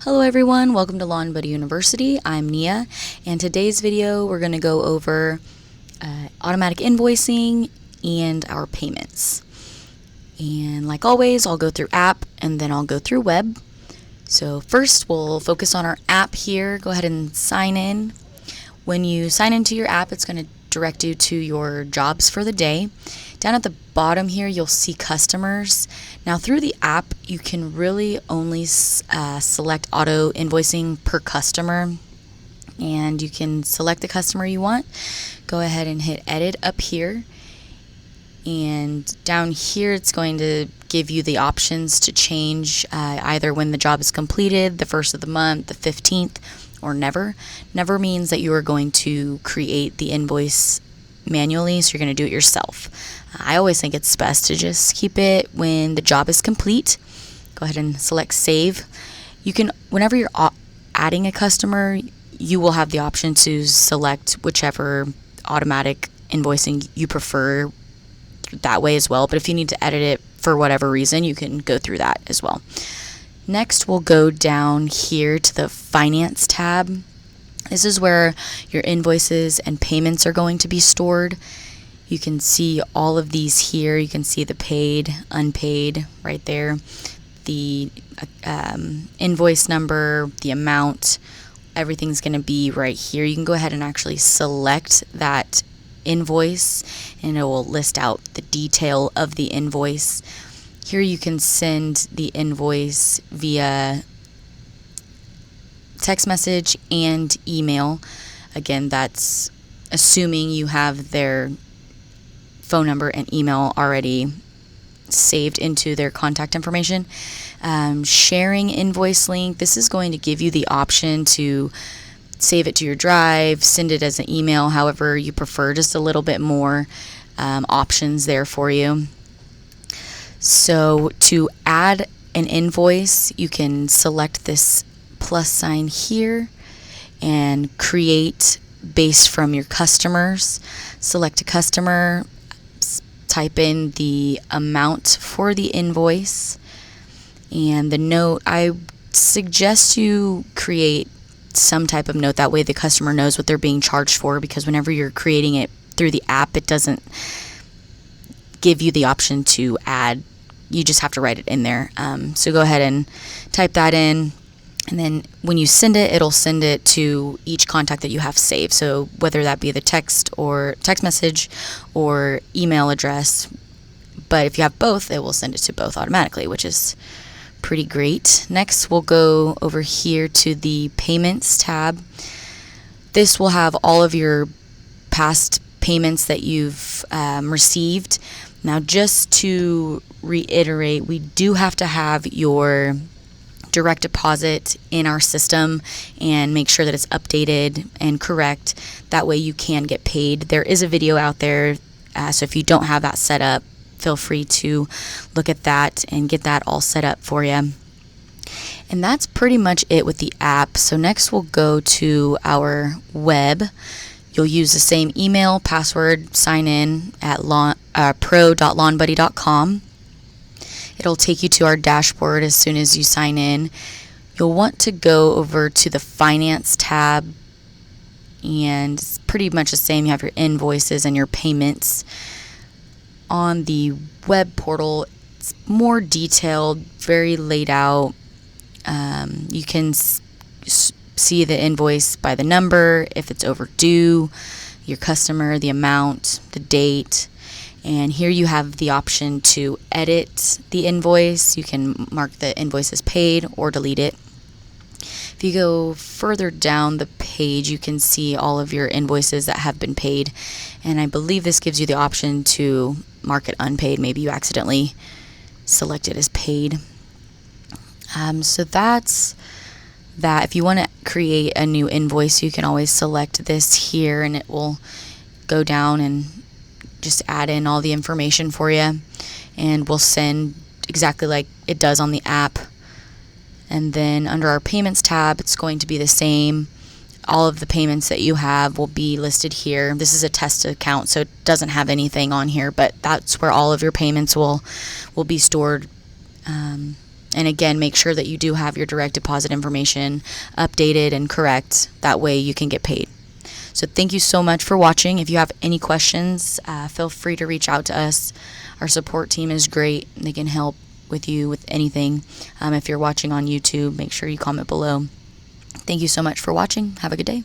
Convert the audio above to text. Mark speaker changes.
Speaker 1: Hello everyone, welcome to Lawn Buddy University. I'm Nia, and today's video we're going to go over automatic invoicing and our payments. And like always, I'll go through app and then I'll go through web. So first we'll focus on our app here. Go ahead and sign in. When you sign into your app, it's going to direct you to your jobs for the day. Down at the bottom here, you'll see customers. Now through the app, you can really only select auto invoicing per customer, and you can select the customer you want. Go ahead and hit edit up here, and down here it's going to give you the options to change either when the job is completed, the first of the month, the 15th, or never. Never means that you are going to create the invoice manually, so you're going to do it yourself. I always think it's best to just keep it when the job is complete. Go ahead and select save. You can, whenever you're adding a customer, you will have the option to select whichever automatic invoicing you prefer that way as well. But if you need to edit it for whatever reason, you can go through that as well. Next, we'll go down here to the Finance tab. This is where your invoices and payments are going to be stored. You can see all of these here. You can see the paid, unpaid right there, the invoice number, the amount, everything's going to be right here. You can go ahead and actually select that invoice and it will list out the detail of the invoice. Here you can send the invoice via text message and email. Again, that's assuming you have their phone number and email already saved into their contact information. Sharing invoice link, this is going to give you the option to save it to your drive, send it as an email, however you prefer, just a little bit more options there for you. So to add an invoice, you can select this plus sign here and create based from your customers. Select a customer, type in the amount for the invoice and the note. I suggest you create some type of note, that way the customer knows what they're being charged for, because whenever you're creating it through the app, it doesn't give you the option to add. You just have to write it in there. So go ahead and type that in, and then when you send it, it'll send it to each contact that you have saved. So whether that be the text message or email address, but if you have both, it will send it to both automatically, which is pretty great. Next, we'll go over here to the Payments tab. This will have all of your past payments that you've received. Now, just to reiterate, we do have to have your direct deposit in our system and make sure that it's updated and correct. That way you can get paid. There is a video out there, so if you don't have that set up, feel free to look at that and get that all set up for you. And that's pretty much it with the app. So next we'll go to our web. You'll use the same email, password, sign in at pro.lawnbuddy.com. It'll take you to our dashboard as soon as you sign in. You'll want to go over to the Finance tab, and it's pretty much the same. You have your invoices and your payments. On the web portal, it's more detailed, very laid out. You can see the invoice by the number, if it's overdue, your customer, the amount, the date. And here you have the option to edit the invoice. You can mark the invoice as paid or delete it. If you go further down the page, you can see all of your invoices that have been paid. And I believe this gives you the option to mark it unpaid. Maybe you accidentally select it as paid. So that's that. If you want to create a new invoice, you can always select this here and it will go down and just add in all the information for you, and we'll send exactly like it does on the app. And then under our Payments tab, it's going to be the same. All of the payments that you have will be listed here. This is a test account, so it doesn't have anything on here, but that's where all of your payments will be stored And again, make sure that you do have your direct deposit information updated and correct. That way you can get paid. So thank you so much for watching. If you have any questions, feel free to reach out to us. Our support team is great. They can help with you with anything. If you're watching on YouTube, make sure you comment below. Thank you so much for watching. Have a good day.